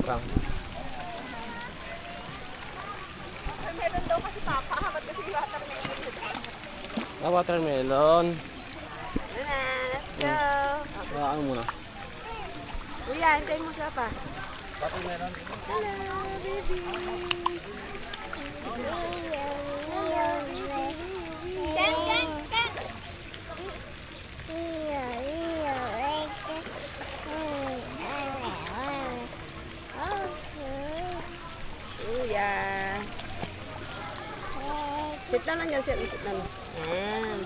lang. Meron daw kasi papa. Ba't kasi watermelon? Watermelon. Let's go. Ano muna? Kuya, hintayin mo siya pa. Watermelon. Hello, baby. Ken, Ken, Ken. Kuya. Sit lang lang dyan, sit lang. Yan.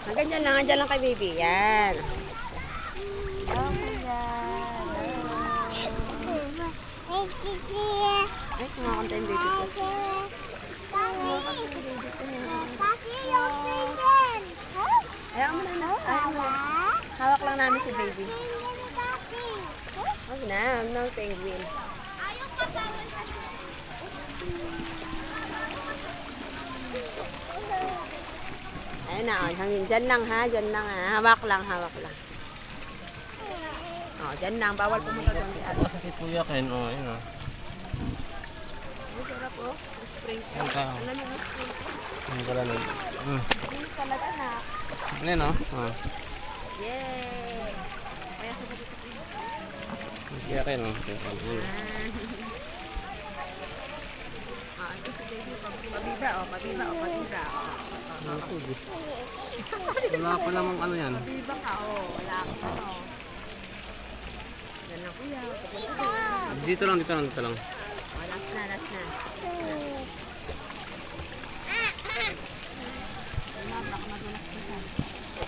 Hanggang dyan lang kay baby. Yan. Oh, kuya. Ay, kumakanta yung baby ko. Ayaw mo na. Ayaw mo. Hawak lang namin si baby. Huwag na. Huwag na penguin. Ayun na. Hangin. Dyan lang ha. Dyan lang ha. Hawak lang. Hawak lang. Oh, dyan lang. Bawal pumunta doon si Ate. Sa si Kuya Ken. Oh, yun oh. Ang sarap oh. Spring. Yan tayo. Alam mo yung spring. Ano pala nun? Hindi talaga na. Ano yun oh? Oh. Yay! Kaya sa dito ko. Kuya Ken oh. Ito si baby. Pabiba oh. Pabiba oh. Pabiba oh. Wala pa namang ano yan. Pabiba ka oh. Wala ka pa oh. Yan lang kuya. Dito lang. Oh, last na.